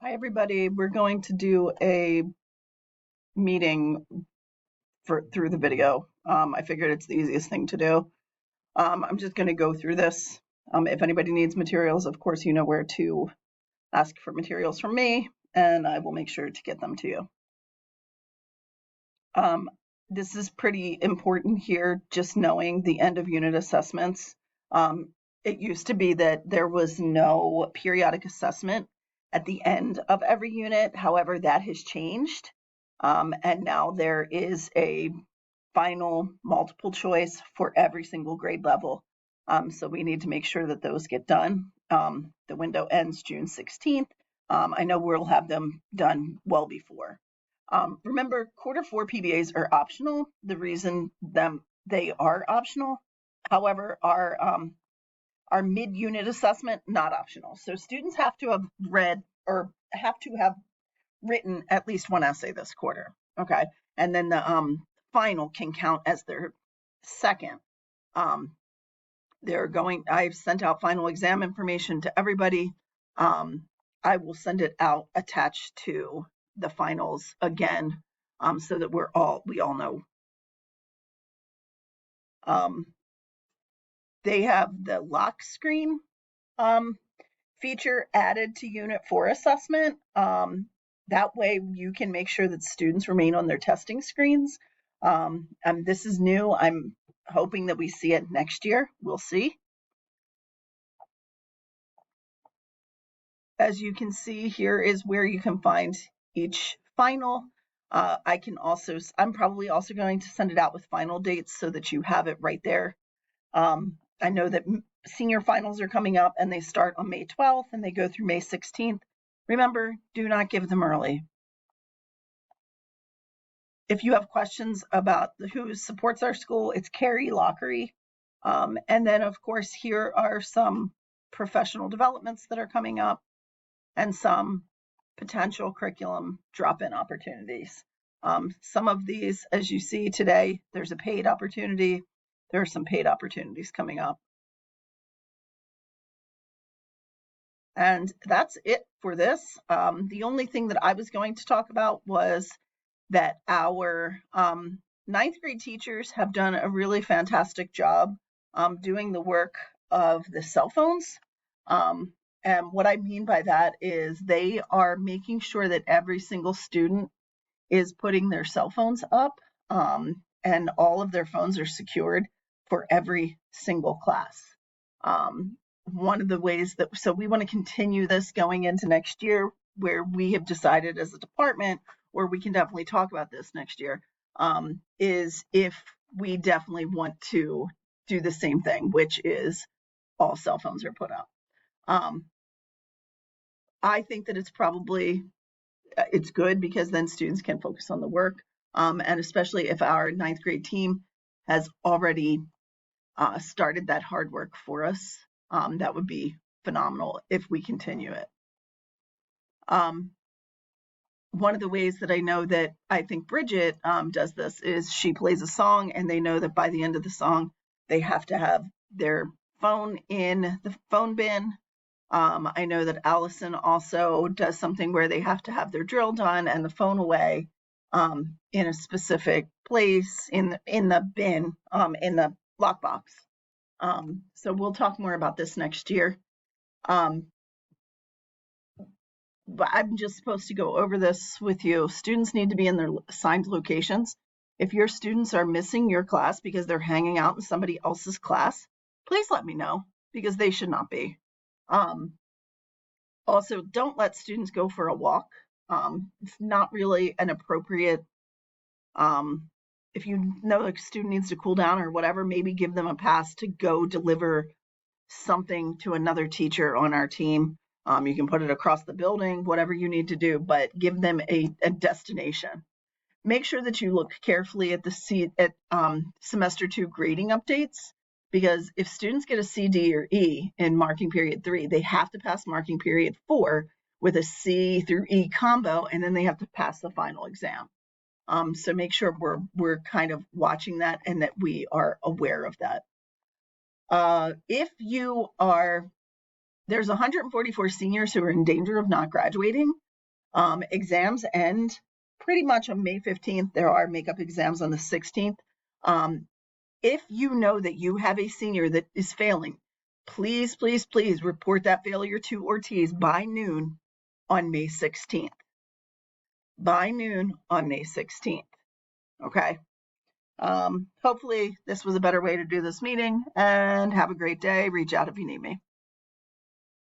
Hi, everybody. We're going to do a meeting through the video. I figured it's the easiest thing to do. I'm just going to go through this. If anybody needs materials, of course, you know where to ask for materials from me, and I will make sure to get them to you. This is pretty important here, just knowing the end of unit assessments. It used to be that there was no periodic assessment at the end of every unit. However, that has changed. And now there is a final multiple choice for every single grade level. So we need to make sure that those get done. The window ends June 16th. I know we'll have them done well before. Remember, quarter four PBAs are optional. The reason they are optional, however, our mid-unit assessment, not optional. So students have to have read or have to have written at least one essay this quarter. Okay. And then the final can count as their second. I've sent out final exam information to everybody. I will send it out attached to the finals again, so that we all know. They have the lock screen feature added to Unit 4 assessment. That way you can make sure that students remain on their testing screens. And this is new. I'm hoping that we see it next year. We'll see. As you can see, here is where you can find each final. I'm probably also going to send it out with final dates so that you have it right there. I know that senior finals are coming up and they start on May 12th and they go through May 16th. Remember, do not give them early. If you have questions about who supports our school, it's Carrie Lockery. And then, of course, here are some professional developments that are coming up and some potential curriculum drop-in opportunities. Some of these, as you see today, there's a paid opportunity. There are some paid opportunities coming up. And that's it for this. The only thing that I was going to talk about was that our ninth grade teachers have done a really fantastic job doing the work of the cell phones. And what I mean by that is they are making sure that every single student is putting their cell phones up, and all of their phones are secured for every single class. One of the ways so we want to continue this going into next year, where we have decided as a department, or we can definitely talk about this next year, is if we definitely want to do the same thing, which is all cell phones are put up. I think that it's good because then students can focus on the work. And especially if our ninth grade team has already started that hard work for us, that would be phenomenal if we continue it. One of the ways that I know that I think Bridget does this is she plays a song and they know that by the end of the song, they have to have their phone in the phone bin. I know that Allison also does something where they have to have their drill done and the phone away in a specific place in the bin, in the lockbox. So we'll talk more about this next year. But I'm just supposed to go over this with you. Students need to be in their assigned locations. If your students are missing your class because they're hanging out in somebody else's class, please let me know, because they should not be. Also, don't let students go for a walk. It's not really an appropriate, if you know a student needs to cool down or whatever, maybe give them a pass to go deliver something to another teacher on our team. You can put it across the building, whatever you need to do, but give them a destination. Make sure that you look carefully at semester 2 grading updates, because if students get a C, D, or E in marking period 3, they have to pass marking period 4 with a C through E combo, and then they have to pass the final exam. So make sure we're kind of watching that and that we are aware of that. There's 144 seniors who are in danger of not graduating. Exams end pretty much on May 15th. There are makeup exams on the 16th. If you know that you have a senior that is failing, please, please, please report that failure to Ortiz by noon on May 16th. By noon on May 16th. Okay. Hopefully this was a better way to do this meeting, and have a great day. Reach out if you need me.